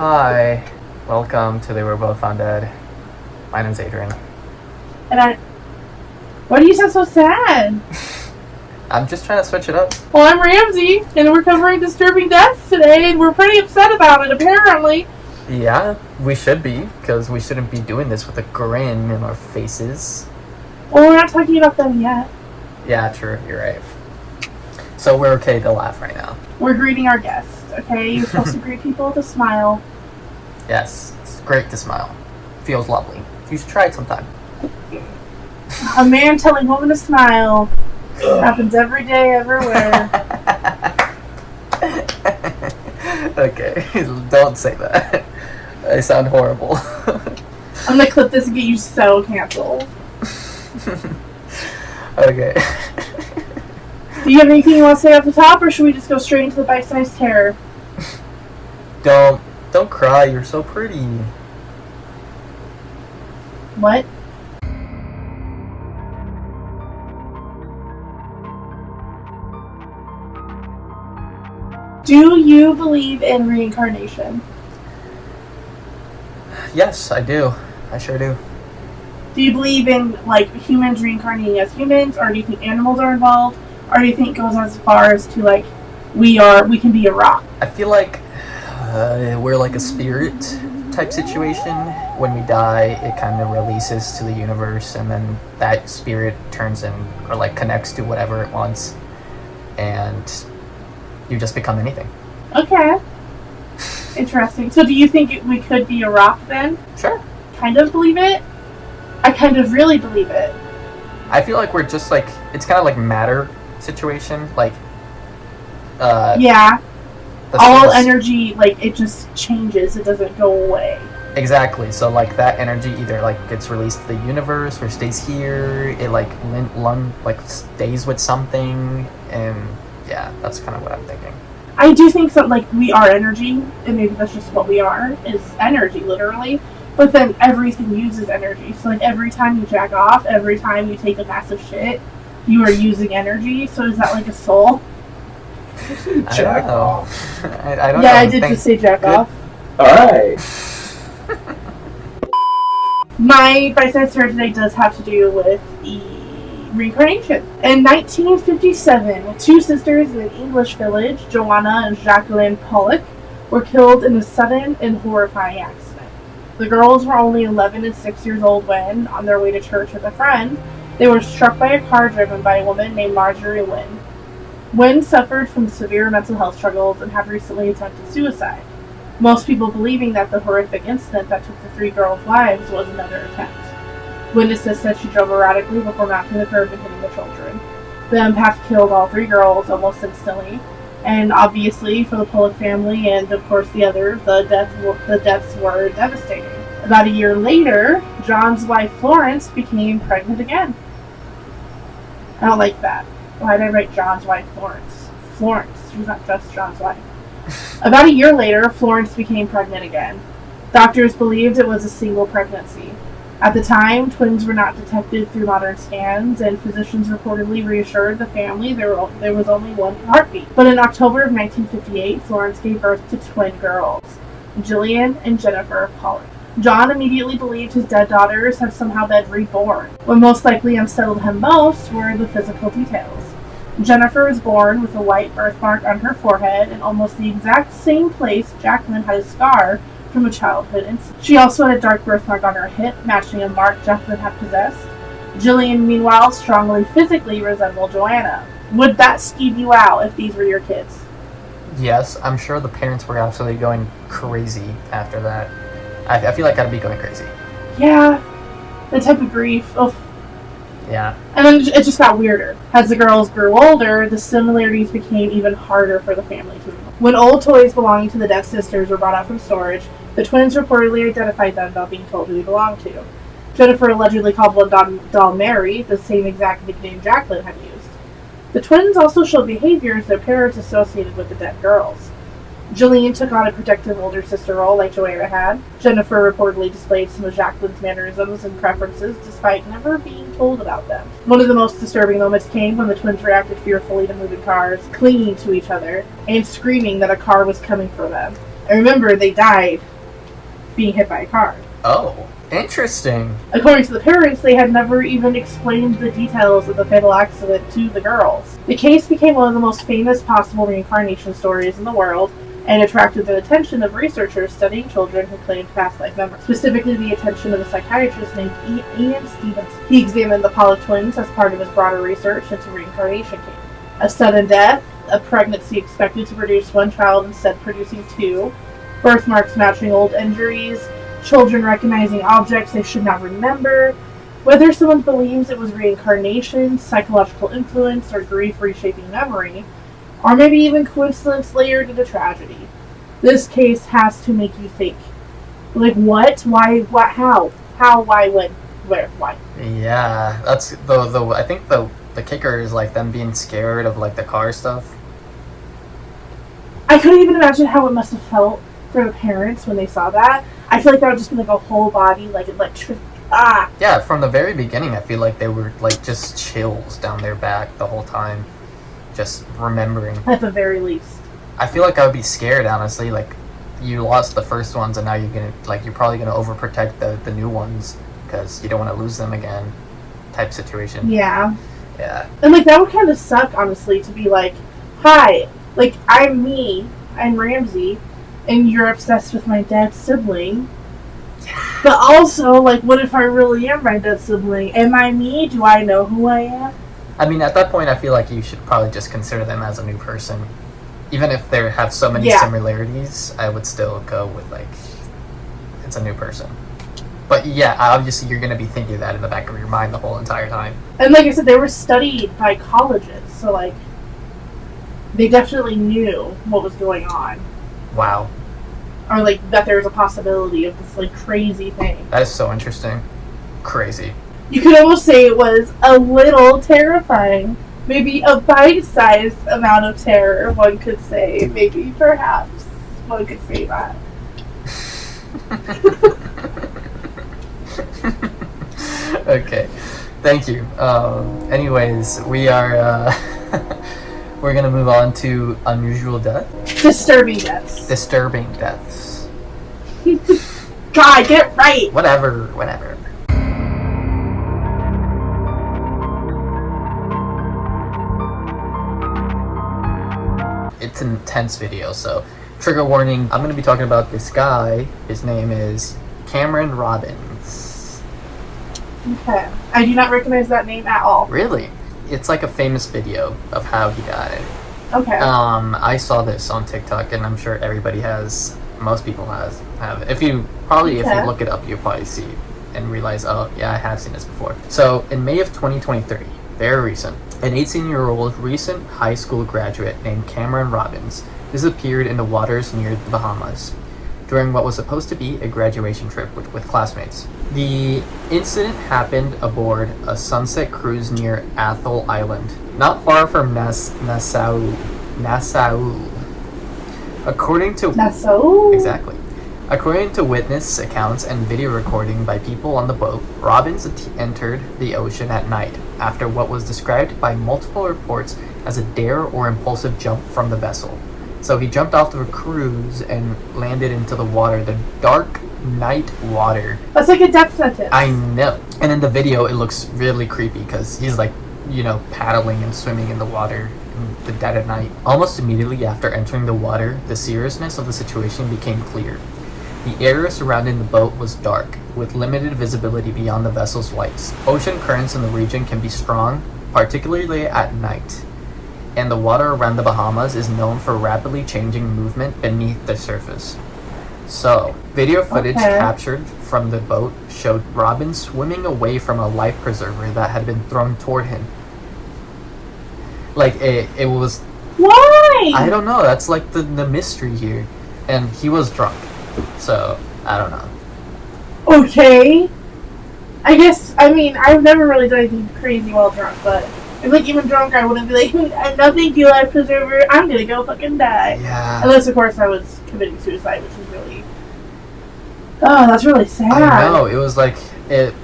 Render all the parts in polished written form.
Hi, welcome to They Were Both Found Dead. My name's Adrian. And why do you sound so sad? I'm just trying to switch it up. Well, I'm Ramsey, and we're covering disturbing deaths today, and we're pretty upset about it, apparently. Yeah, we should be, because we shouldn't be doing this with a grin in our faces. Well, we're not talking about them yet. Yeah, true, you're right. So we're okay to laugh right now. We're greeting our guests, okay? You're supposed to greet people with a smile. Yes, it's great to smile. Feels lovely. You should try it sometime. A man telling a woman to smile happens every day, everywhere. Okay, don't say that. I sound horrible. I'm gonna clip this and get you so canceled. Okay. Do you have anything you want to say off the top, or should we just go straight into the bite-sized terror? Don't cry, you're so pretty. What? Do you believe in reincarnation? Yes, I do. I sure do. Do you believe in, like, humans reincarnating as humans, or do you think animals are involved, or do you think it goes as far as to, like, we can be a rock? I feel like we're like a spirit type situation. When we die, it kind of releases to the universe, and then that spirit turns in, or like connects to whatever it wants, and you just become anything. Okay. Interesting. So do you think we could be a rock then? Sure. Kind of believe it? I kind of really believe it. I feel like we're just like, it's kind of like matter situation, like yeah. All energy, like, it just changes. It doesn't go away. Exactly. So like that energy either like gets released to the universe or stays here. It like stays with something, and yeah, that's kind of what I'm thinking. I do think that, like, we are energy, and maybe that's just what we are, is energy, literally. But then everything uses energy. So, like, every time you jack off, every time you take a massive shit, you are using energy. So is that like a soul? Jack off. I don't know. Yeah, I did just say jack off. Alright. My bite-sized terror today does have to do with the reincarnation. In 1957, two sisters in an English village, Joanna and Jacqueline Pollock, were killed in a sudden and horrifying accident. The girls were only 11 and 6 years old when, on their way to church with a friend, they were struck by a car driven by a woman named Marjorie Wynne. Wynne suffered from severe mental health struggles and had recently attempted suicide. Most people believing that the horrific incident that took the three girls' lives was another attempt. Witnesses said she drove erratically before mounting the curb and hitting the children. The impact killed all three girls almost instantly, and obviously for the Pollock family and of course the others, the deaths were devastating. About a year later, John's wife Florence became pregnant again. I don't like that. Why did I write John's wife Florence? Florence. She's not just John's wife. About a year later, Florence became pregnant again. Doctors believed it was a single pregnancy. At the time, twins were not detected through modern scans, and physicians reportedly reassured the family there was only one heartbeat. But in October of 1958, Florence gave birth to twin girls, Jillian and Jennifer Pollock. John immediately believed his dead daughters had somehow been reborn. What most likely unsettled him most were the physical details. Jennifer was born with a white birthmark on her forehead in almost the exact same place Jacqueline had a scar from a childhood incident. She also had a dark birthmark on her hip, matching a mark Jacqueline had possessed. Jillian, meanwhile, strongly physically resembled Joanna. Would that skeeve you out if these were your kids? Yes, I'm sure the parents were absolutely going crazy after that. I feel like I'd be going crazy. Yeah, the type of grief. Oh. Yeah. And then it just got weirder. As the girls grew older, the similarities became even harder for the family to ignore. When old toys belonging to the dead sisters were brought out from storage, the twins reportedly identified them without being told who they belonged to. Jennifer allegedly called one doll Mary, the same exact nickname Jacqueline had used. The twins also showed behaviors their parents associated with the dead girls. Jillian took on a protective older sister role like Joanna had. Jennifer reportedly displayed some of Jacqueline's mannerisms and preferences despite never being told about them. One of the most disturbing moments came when the twins reacted fearfully to moving cars, clinging to each other, and screaming that a car was coming for them. And remember, they died being hit by a car. Oh, interesting. According to the parents, they had never even explained the details of the fatal accident to the girls. The case became one of the most famous possible reincarnation stories in the world, and attracted the attention of researchers studying children who claimed past life memories, specifically the attention of a psychiatrist named Ian Stevens. He examined the Pollock Twins as part of his broader research into reincarnation cases. A sudden death, a pregnancy expected to produce one child instead producing two, birthmarks matching old injuries, children recognizing objects they should not remember. Whether someone believes it was reincarnation, psychological influence, or grief reshaping memory, or maybe even coincidence layered into tragedy, this case has to make you think. Like, what? Why? What? How? How? Why? When? Where? Why? Yeah, that's the I think the kicker is like them being scared of like the car stuff. I couldn't even imagine how it must have felt for the parents when they saw that. I feel like that would just be like a whole body, like electric. Yeah, from the very beginning, I feel like they were like just chills down their back the whole time. Just remembering. At the very least. I feel like I would be scared, honestly. Like, you lost the first ones, and now you're probably gonna overprotect the new ones because you don't want to lose them again. Type situation. Yeah. Yeah. And like that would kind of suck, honestly, to be like, hi, like I'm Ramsey, and you're obsessed with my dead sibling. Yeah. But also, like, what if I really am my dead sibling? Am I me? Do I know who I am? I mean, at that point, I feel like you should probably just consider them as a new person. Even if they have so many similarities, I would still go with, like, it's a new person. But yeah, obviously you're going to be thinking that in the back of your mind the whole entire time. And like I said, they were studied by colleges, so, like, they definitely knew what was going on. Wow. Or, like, that there was a possibility of this, like, crazy thing. That is so interesting. Crazy. You could almost say it was a little terrifying. Maybe a bite-sized amount of terror, one could say. Maybe, perhaps, one could say that. Okay. Thank you. Anyways, we are... we're going to move on to unusual death. Disturbing deaths. Disturbing deaths. God, get it right! Whatever. It's an intense video, so trigger warning. I'm going to be talking about this guy. His name is Cameron Robbins. Okay. I do not recognize that name at all. Really? It's like a famous video of how he died. Okay. I saw this on TikTok, and I'm sure everybody has. Most people have. If you look it up, you'll probably see and realize, oh yeah, I have seen this before. So in May of 2023, very recent, an 18-year-old recent high school graduate named Cameron Robbins disappeared in the waters near the Bahamas during what was supposed to be a graduation trip with classmates. The incident happened aboard a sunset cruise near Athol Island, not far from Nassau. According to witness accounts and video recording by people on the boat, Robbins entered the ocean at night after what was described by multiple reports as a dare or impulsive jump from the vessel. So he jumped off the cruise and landed into the water, the dark night water. That's like a death sentence. I know. And in the video, it looks really creepy because he's like, paddling and swimming in the water in the dead of night. Almost immediately after entering the water, the seriousness of the situation became clear. The area surrounding the boat was dark, with limited visibility beyond the vessel's lights. Ocean currents in the region can be strong, particularly at night, and the water around the Bahamas is known for rapidly changing movement beneath the surface. So, video footage captured from the boat showed Robbins swimming away from a life preserver that had been thrown toward him. Like, it was... Why? I don't know, that's like the mystery here. And he was drunk. So, I don't know. Okay. I guess, I've never really done anything crazy while drunk, but if, even drunk, I wouldn't be like, no thank you, life preserver, I'm gonna go fucking die. Yeah. Unless, of course, I was committing suicide, which is really... Oh, that's really sad. I know, it was like, it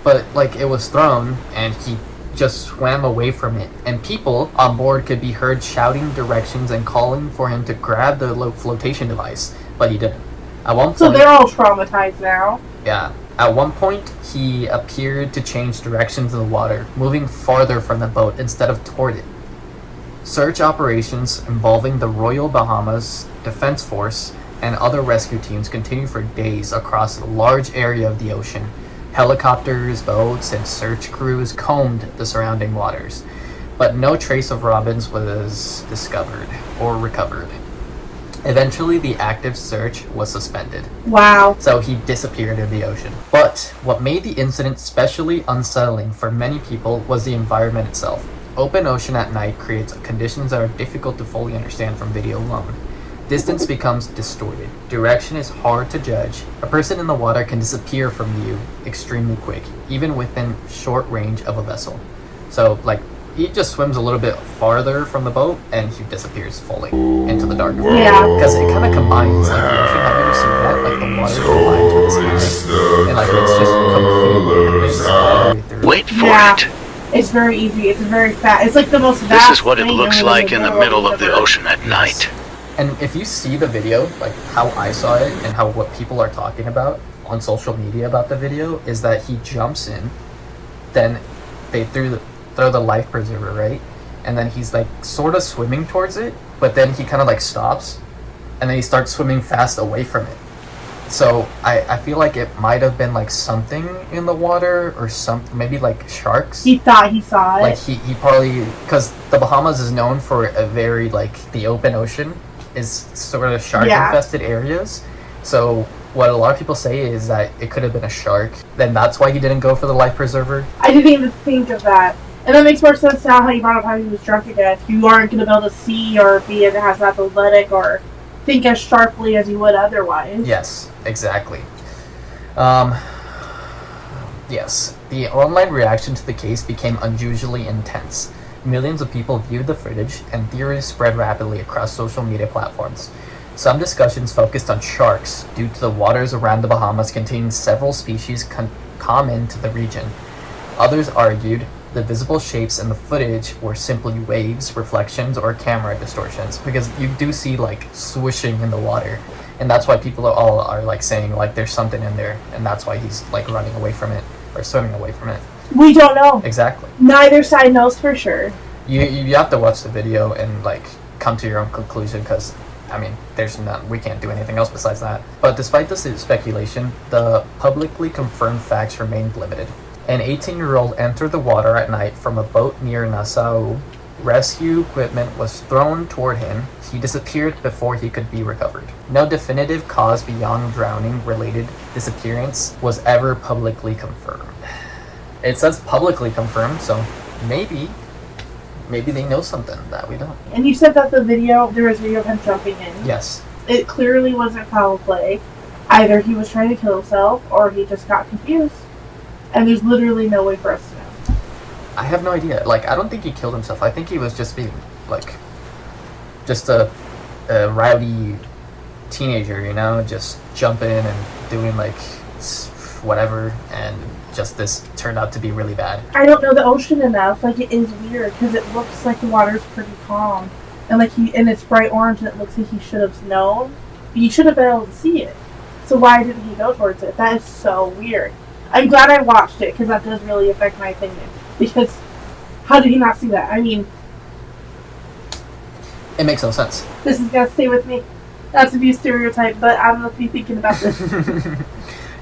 was thrown, and he just swam away from it. And people on board could be heard shouting directions and calling for him to grab the flotation device, but he didn't. At one point, So they're all traumatized now. yeah. At one point, he appeared to change directions of the water, moving farther from the boat instead of toward it. Search operations involving the Royal Bahamas Defense Force and other rescue teams continued for days across a large area of the ocean. Helicopters, boats, and search crews combed the surrounding waters, but no trace of Robbins was discovered or recovered. Eventually, the active search was suspended. Wow. So he disappeared in the ocean. But what made the incident especially unsettling for many people was the environment itself. Open ocean at night creates conditions that are difficult to fully understand from video alone. Distance becomes distorted. Direction is hard to judge. A person in the water can disappear from view extremely quick, even within short range of a vessel. So, like, he just swims a little bit farther from the boat and he disappears fully into the dark. Yeah. Because it kind of combines, like, the ocean. Have you ever seen that? Like, the water combines with the sky. And, like, it's just completely mixed all the way through. Wait for Yeah. it. It's very easy. It's very fast. It's like the most This vast is what it thing looks like in the middle of the universe. ocean at night. And if you see the video, like how I saw it and how what people are talking about on social media about the video is that he jumps in, then they throw the life preserver, right? And then he's like sort of swimming towards it, but then he kind of like stops and then he starts swimming fast away from it. So I feel like it might have been like something in the water or something, maybe like sharks. He thought he saw it. Like he probably, because the Bahamas is known for a very like the open ocean is sort of shark infested areas. So what a lot of people say is that it could have been a shark. Then that's why he didn't go for the life preserver. I didn't even think of that. And that makes more sense now how you brought up how he was drunk again. You aren't going to be able to see or be as athletic or think as sharply as you would otherwise. Yes, exactly. Yes, the online reaction to the case became unusually intense. Millions of people viewed the footage, and theories spread rapidly across social media platforms. Some discussions focused on sharks due to the waters around the Bahamas containing several species common to the region. Others argued the visible shapes in the footage were simply waves, reflections, or camera distortions, because you do see like swooshing in the water, and that's why people are like saying like there's something in there, and that's why he's like running away from it or swimming away from it. We don't know. Exactly. Neither side knows for sure. You have to watch the video and like come to your own conclusion, because I mean we can't do anything else besides that. But despite this speculation, the publicly confirmed facts remained limited. An 18-year-old entered the water at night from a boat near Nassau. Rescue equipment was thrown toward him. He disappeared before he could be recovered. No definitive cause beyond drowning-related disappearance was ever publicly confirmed. It says publicly confirmed, so maybe they know something that we don't. And you said that there was video of him jumping in. Yes. It clearly wasn't foul play. Either he was trying to kill himself or he just got confused. And there's literally no way for us to know. I have no idea. Like, I don't think he killed himself. I think he was just being, like, just a rowdy teenager, you know? Just jumping and doing, like, whatever. And just this turned out to be really bad. I don't know the ocean enough. Like, it is weird because it looks like the water's pretty calm. And, like, and it's bright orange and it looks like he should have known. He should have been able to see it. So why didn't he go towards it? That is so weird. I'm glad I watched it because that does really affect my opinion. Because how did he not see that? I mean, it makes no sense. This is gonna stay with me. Not to be a stereotype, but I don't know if you're thinking about this.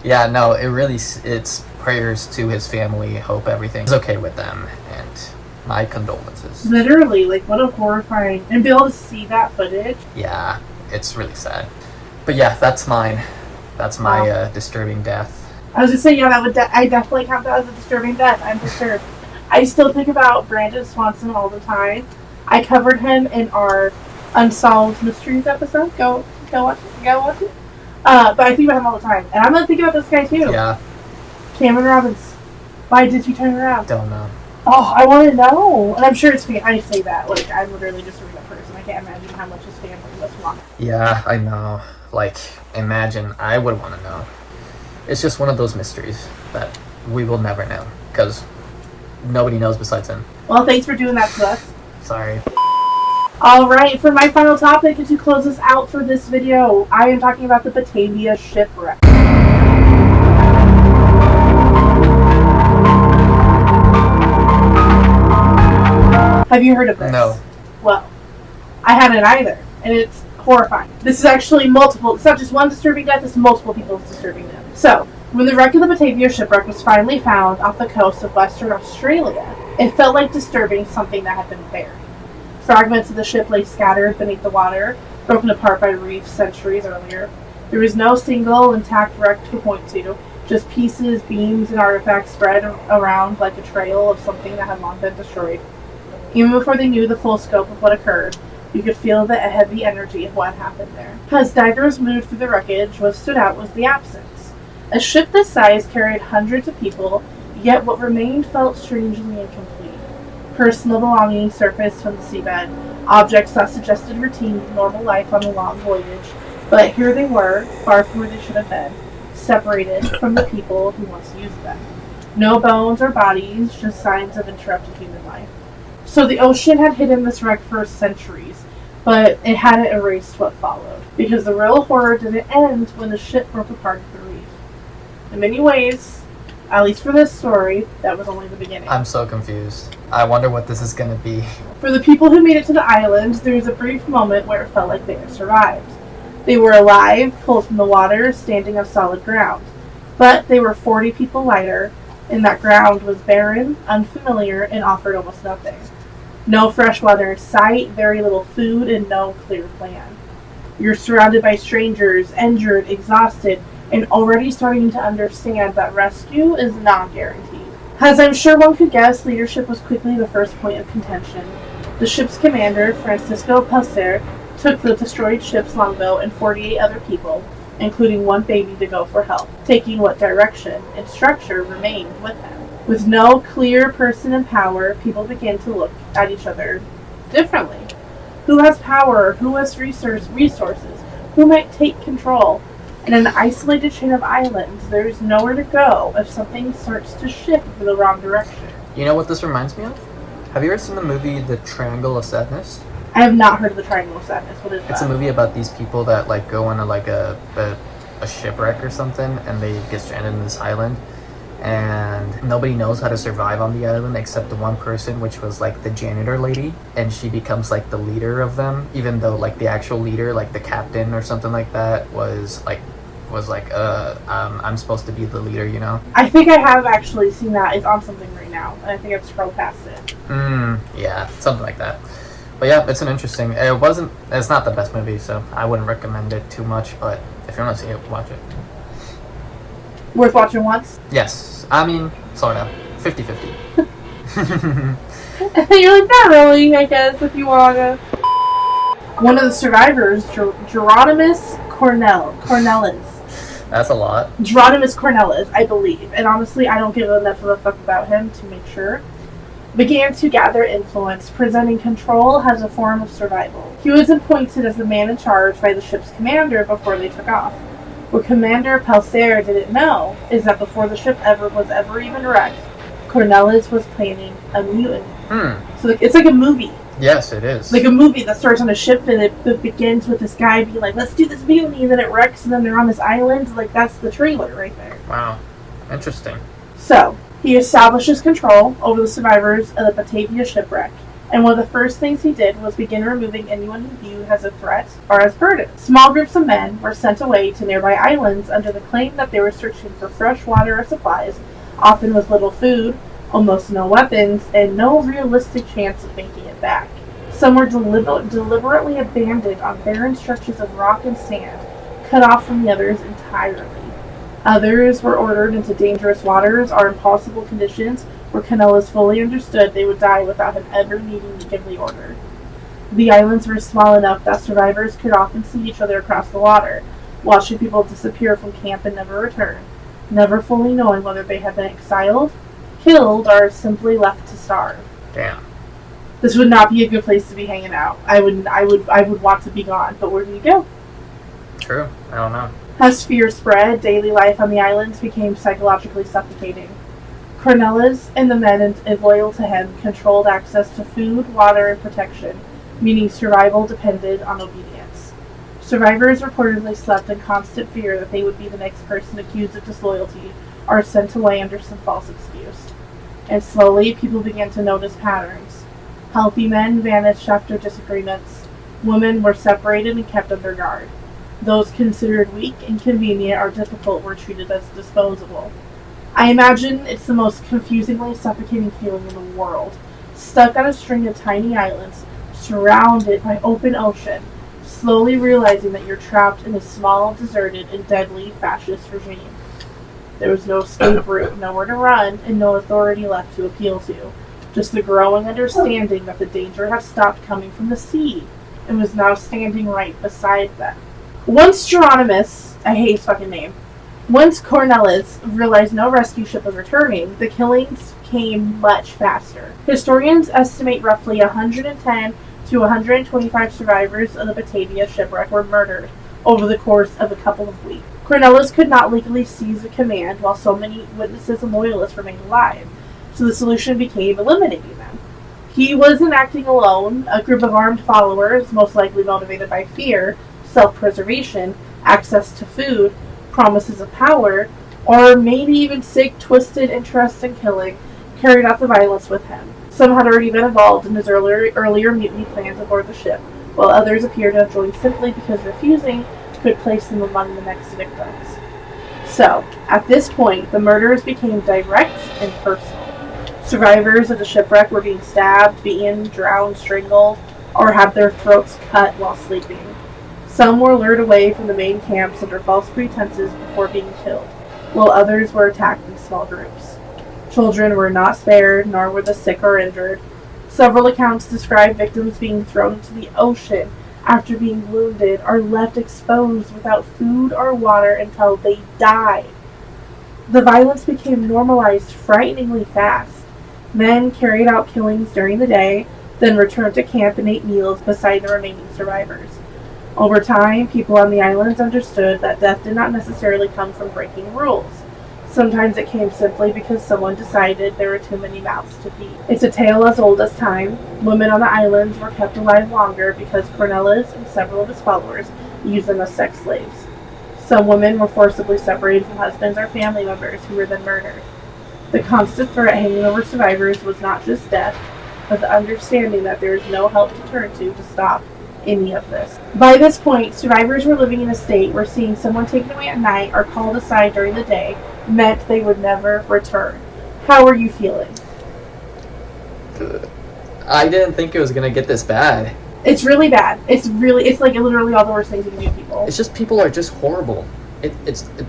Yeah, no, it's prayers to his family. Hope everything's okay with them, and my condolences. Literally, like what a horrifying, and be able to see that footage. Yeah, it's really sad. But yeah, that's mine. That's my disturbing death. I was just saying, yeah, that would I definitely count that as a disturbing death. I'm disturbed. I still think about Brandon Swanson all the time. I covered him in our Unsolved Mysteries episode. Go watch it. But I think about him all the time, and I'm gonna think about this guy too. Yeah. Cameron Robbins. Why did you turn around? Don't know. Oh, I want to know. And I'm sure it's me. I say that like I'm literally just a real person. I can't imagine how much his family must want. Yeah, I know. Like, imagine. I would want to know. It's just one of those mysteries that we will never know, because nobody knows besides him. Well, thanks for doing that to us. Sorry. Alright, for my final topic, and to close us out for this video, I am talking about the Batavia Shipwreck. Have you heard of this? No. Well, I hadn't either, and it's horrifying. This is actually multiple, it's not just one disturbing death, it's multiple people disturbing them. So, when the wreck of the Batavia Shipwreck was finally found off the coast of Western Australia, it felt like disturbing something that had been buried. Fragments of the ship lay scattered beneath the water, broken apart by reefs centuries earlier. There was no single intact wreck to point to, just pieces, beams, and artifacts spread around like a trail of something that had long been destroyed. Even before they knew the full scope of what occurred, you could feel the heavy energy of what happened there. As divers moved through the wreckage, what stood out was the absence. A ship this size carried hundreds of people, yet what remained felt strangely incomplete. Personal belongings surfaced from the seabed, objects that suggested routine, normal life on a long voyage, but here they were, far from where they should have been, separated from the people who once used them. No bones or bodies, just signs of interrupted human life. So the ocean had hidden this wreck for centuries, but it hadn't erased what followed, because the real horror didn't end when the ship broke apart at the reef. In many ways, at least for this story, that was only the beginning. I'm so confused. I wonder what this is going to be. For the people who made it to the island, there was a brief moment where it felt like they had survived. They were alive, pulled from the water, standing on solid ground. But they were 40 people lighter, and that ground was barren, unfamiliar, and offered almost nothing. No fresh water in sight, very little food, and no clear plan. You're surrounded by strangers, injured, exhausted, and already starting to understand that rescue is not guaranteed. As I'm sure one could guess, leadership was quickly the first point of contention. The ship's commander, Francisco Pellicer, took the destroyed ship's longboat and 48 other people, including one baby, to go for help, taking what direction and structure remained with them. With no clear person in power, people began to look at each other differently. Who has power? Who has resources? Who might take control? In an isolated chain of islands, there is nowhere to go if something starts to shift in the wrong direction. You know what this reminds me of? Have you ever seen the movie The Triangle of Sadness? I have not heard of the Triangle of Sadness. What is that? It's a movie about these people that like go on a shipwreck or something, and they get stranded in this island, and nobody knows how to survive on the island except the one person, which was like the janitor lady, and she becomes like the leader of them, even though like the actual leader, like the captain or something like that, was like I'm supposed to be the leader, you know? I think I have actually seen that. It's on something right now, and I think I've scrolled past it. Yeah, something like that. But yeah, it's it's not the best movie, so I wouldn't recommend it too much, but if you want to see it, watch it. Worth watching once? Yes. I mean, sort of. 50-50. You're like, not really, I guess, if you wanna. One of the survivors, Geronimus Cornelis. That's a lot. Geronimus Cornelis, I believe, and honestly, I don't give enough of a fuck about him to make sure, began to gather influence, presenting control as a form of survival. He was appointed as the man in charge by the ship's commander before they took off. What Commander Pellicer didn't know is that before the ship was ever even wrecked, Cornelis was planning a mutiny. So it's like a movie. Yes, it is. Like a movie that starts on a ship and it begins with this guy being like, let's do this mutiny, and then it wrecks, and then they're on this island. Like, that's the trailer right there. Wow. Interesting. So, he establishes control over the survivors of the Batavia Shipwreck, and one of the first things he did was begin removing anyone he viewed as a threat or as burden. Small groups of men were sent away to nearby islands under the claim that they were searching for fresh water or supplies, often with little food, almost no weapons, and no realistic chance of making it back. Some were deliberately abandoned on barren stretches of rock and sand, cut off from the others entirely. Others were ordered into dangerous waters or impossible conditions where Cornelis fully understood they would die without him ever needing to give the order. The islands were small enough that survivors could often see each other across the water, watching people disappear from camp and never return, never fully knowing whether they had been exiled, killed, or simply left to starve. Damn. This would not be a good place to be hanging out. I would want to be gone, but where do you go? True. I don't know. As fear spread, daily life on the islands became psychologically suffocating. Cornelis and the men loyal to him controlled access to food, water, and protection, meaning survival depended on obedience. Survivors reportedly slept in constant fear that they would be the next person accused of disloyalty or sent away under some false excuse. And slowly, people began to notice patterns. Healthy men vanished after disagreements. Women were separated and kept under guard. Those considered weak, inconvenient, or difficult were treated as disposable. I imagine it's the most confusingly suffocating feeling in the world. Stuck on a string of tiny islands, surrounded by open ocean, slowly realizing that you're trapped in a small, deserted, and deadly fascist regime. There was no escape route, nowhere to run, and no authority left to appeal to. Just the growing understanding that the danger had stopped coming from the sea and was now standing right beside them. Once Geronimus, I hate his fucking name, once Cornelis realized no rescue ship was returning, the killings came much faster. Historians estimate roughly 110 to 125 survivors of the Batavia shipwreck were murdered over the course of a couple of weeks. Cornelis could not legally seize the command while so many witnesses and loyalists remained alive, so the solution became eliminating them. He wasn't acting alone. A group of armed followers, most likely motivated by fear, self-preservation, access to food, promises of power, or maybe even sick, twisted interest in killing, carried out the violence with him. Some had already been involved in his earlier mutiny plans aboard the ship, while others appeared to have joined simply because refusing could place them among the next victims. So, at this point, the murders became direct and personal. Survivors of the shipwreck were being stabbed, beaten, drowned, strangled, or had their throats cut while sleeping. Some were lured away from the main camps under false pretenses before being killed, while others were attacked in small groups. Children were not spared, nor were the sick or injured. Several accounts describe victims being thrown into the ocean after being wounded or left exposed without food or water until they died. The violence became normalized frighteningly fast. Men carried out killings during the day, then returned to camp and ate meals beside the remaining survivors. Over time, people on the islands understood that death did not necessarily come from breaking rules. Sometimes it came simply because someone decided there were too many mouths to feed. It's a tale as old as time. Women on the islands were kept alive longer because Cornelis and several of his followers used them as sex slaves. Some women were forcibly separated from husbands or family members who were then murdered. The constant threat hanging over survivors was not just death, but the understanding that there is no help to turn to stop any of this. By this point, survivors were living in a state where seeing someone taken away at night or called aside during the day meant they would never return. How are you feeling? I didn't think it was gonna get this bad. It's really bad. It's like literally all the worst things you can do to people. It's just people are just horrible.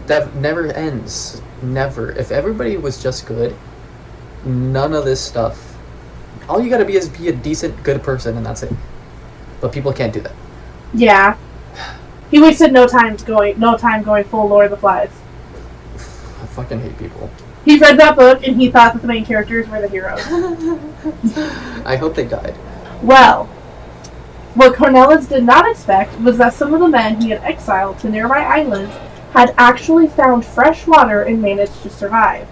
That never ends. Never. If everybody was just good, none of this stuff. All you gotta be is be a decent, good person, and that's it. But people can't do that. Yeah. He wasted no time going full Lord of the Flies. I fucking hate people. He read that book and he thought that the main characters were the heroes. I hope they died. Well, what Cornelis did not expect was that some of the men he had exiled to nearby islands had actually found fresh water and managed to survive.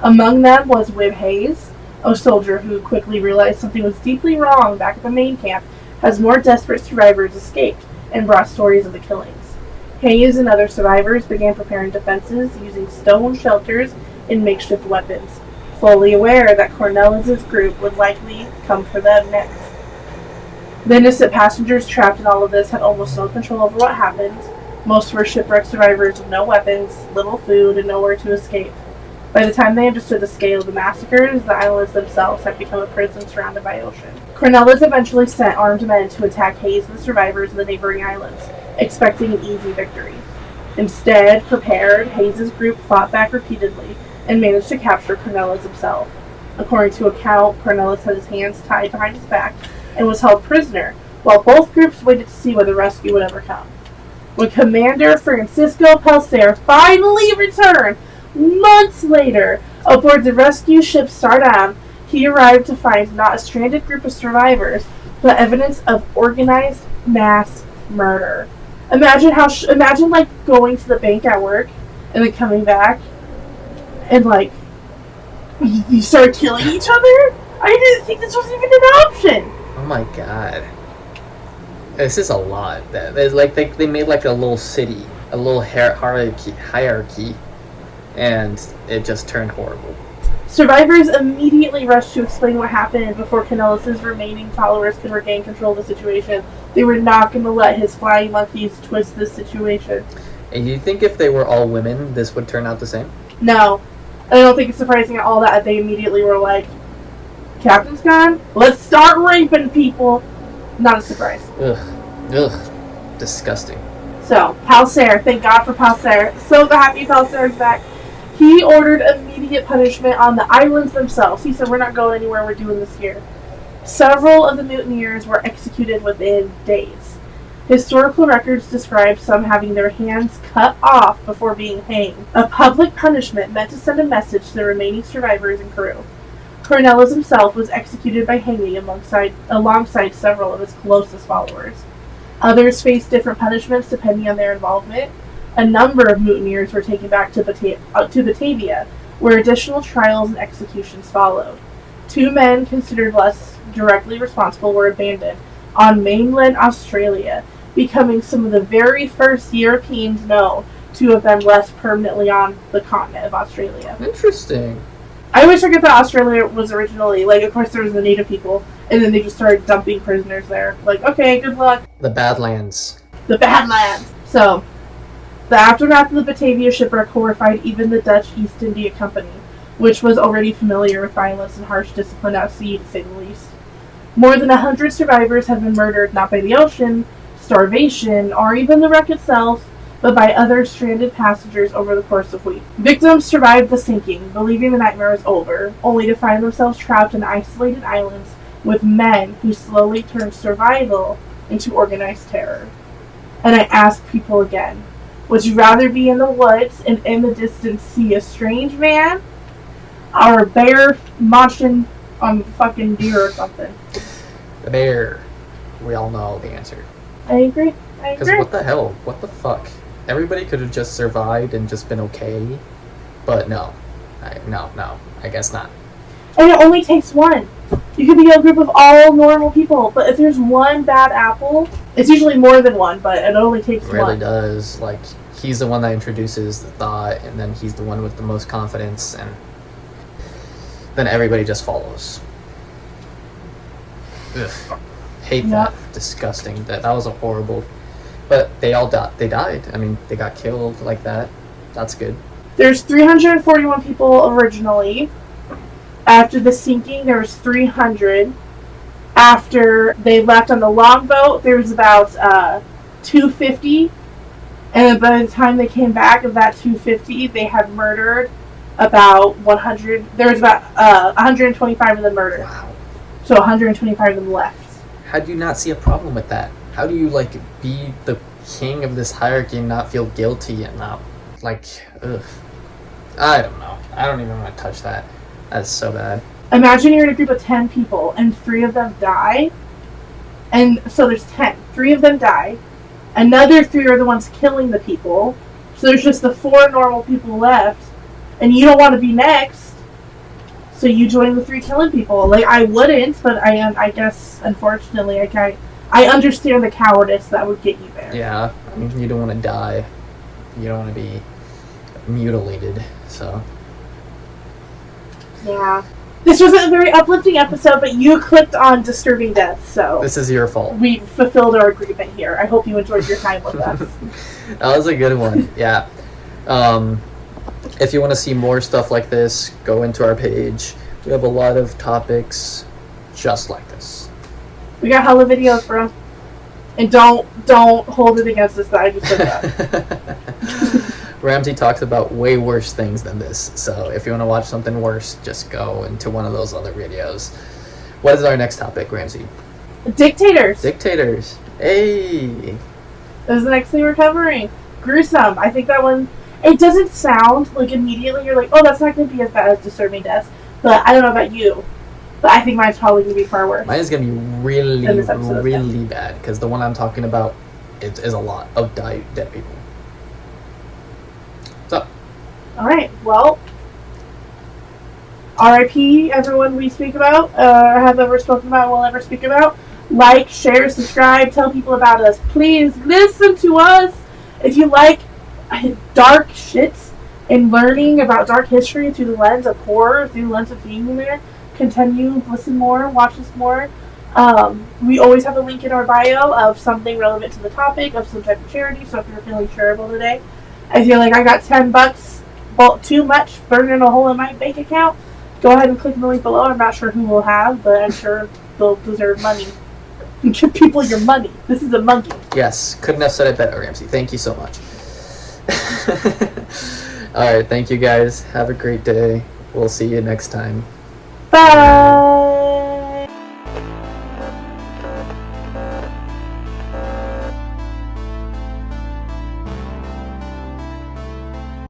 Among them was Wib Hayes, a soldier who quickly realized something was deeply wrong back at the main camp as more desperate survivors escaped and brought stories of the killings. Hayes and other survivors began preparing defenses using stone shelters and makeshift weapons, fully aware that Cornelis' group would likely come for them next. The innocent passengers trapped in all of this had almost no control over what happened. Most were shipwreck survivors with no weapons, little food, and nowhere to escape. By the time they understood the scale of the massacres, the islands themselves had become a prison surrounded by ocean. Cornelis eventually sent armed men to attack Hayes and the survivors in the neighboring islands, expecting an easy victory. Instead, prepared, Hayes' group fought back repeatedly and managed to capture Cornelis himself. According to account, Cornelis had his hands tied behind his back and was held prisoner, while both groups waited to see whether rescue would ever come. When Commander Francisco Pelsair finally returned, months later, aboard the rescue ship Stardom, he arrived to find not a stranded group of survivors, but evidence of organized mass murder. Imagine like going to the bank at work and then coming back and like you start killing each other. I didn't think this was even an option. Oh my god. This is a lot. There's like they made like a little city, a little hierarchy, and it just turned horrible. Survivors immediately rushed to explain what happened before Cornelis's remaining followers could regain control of the situation. They were not going to let his flying monkeys twist this situation. And you think if they were all women, this would turn out the same? No. I don't think it's surprising at all that they immediately were like, Captain's gone? Let's start raping people! Not a surprise. Ugh. Disgusting. So, Palsair. Thank God for Palsair. So happy Palsair is back. He ordered immediate punishment on the islands themselves. He said, we're not going anywhere, we're doing this here. Several of the mutineers were executed within days. Historical records describe some having their hands cut off before being hanged. A public punishment meant to send a message to the remaining survivors and crew. Cornelis himself was executed by hanging alongside several of his closest followers. Others faced different punishments depending on their involvement. A number of mutineers were taken back to Batavia, where additional trials and executions followed. 2 men considered less directly responsible were abandoned on mainland Australia, becoming some of the very first Europeans known to have been left permanently on the continent of Australia. Interesting. I always forget that Australia was originally, like, of course there was the native people, and then they just started dumping prisoners there. Like, okay, good luck. The Badlands. The Badlands. So, the aftermath of the Batavia Shipwreck horrified even the Dutch East India Company, which was already familiar with violence and harsh discipline at sea, to say the least. More than 100 survivors have been murdered not by the ocean, starvation, or even the wreck itself, but by other stranded passengers over the course of weeks. Victims survived the sinking, believing the nightmare was over, only to find themselves trapped in isolated islands with men who slowly turned survival into organized terror. And I ask people again, would you rather be in the woods and in the distance see a strange man, or a bear munching on fucking deer or something? The bear. We all know the answer. I agree. Because what the hell? What the fuck? Everybody could have just survived and just been okay. But no. No. I guess not. And it only takes one. You could be a group of all normal people, but if there's one bad apple, it's usually more than one, but it only takes It really one. does. Like, he's the one that introduces the thought, and then he's the one with the most confidence, and then everybody just follows. Ugh. Hate that. Disgusting. That was a horrible. But they all died. They died. I mean, they got killed like that. That's good. There's 341 people originally. After the sinking, there was 300. After they left on the longboat, there was about 250. And by the time they came back, of that 250, they had murdered about 100. There was about 125 of them murdered. Wow. So 125 of them left. How do you not see a problem with that? How do you, like, be the king of this hierarchy and not feel guilty and not, like, ugh. I don't know. I don't even want to touch that. That's so bad. Imagine you're in a group of 10 people and 3 of them die. And so there's 10. 3 of them die. Another 3 are the ones killing the people. So there's just the 4 normal people left. And you don't want to be next. So you join the 3 killing people. Like, I wouldn't, but I guess, unfortunately, I understand the cowardice that would get you there. Yeah. I mean, you don't want to die. You don't want to be mutilated, so. Yeah. This wasn't a very uplifting episode, but you clicked on disturbing death, so. This is your fault. We fulfilled our agreement here. I hope you enjoyed your time with us. That was a good one. Yeah. If you want to see more stuff like this, go into our page. We have a lot of topics just like this. We got hella videos, bro. And don't hold it against us that I just said that. Ramsey talks about way worse things than this, so if you want to watch something worse, just go into one of those other videos. What is our next topic, Ramsey? Dictators. Dictators. Hey! This is the next thing we're covering. Gruesome. I think that one, it doesn't sound like immediately you're like, oh, that's not going to be as bad as disturbing death. But I don't know about you. But I think mine's probably going to be far worse. Mine is going to be really bad, because the one I'm talking about is a lot of dead people. So. Alright, well, R.I.P. everyone we speak about, or have ever spoken about, will ever speak about. Like, share, subscribe, tell people about us. Please listen to us. If you like dark shits and learning about dark history through the lens of horror, through the lens of being there, continue, listen more, watch us more. We always have a link in our bio of something relevant to the topic of some type of charity. So if you're feeling charitable today, I feel like I got $10, well, too much, burning a hole in my bank account, go ahead and click the link below. I'm not sure who will have, but I'm sure they'll deserve money. Give people your money. This is a monkey. Yes, couldn't have said it better, Ramsey. Thank you so much. Alright, thank you guys. Have a great day. We'll see you next time. Bye.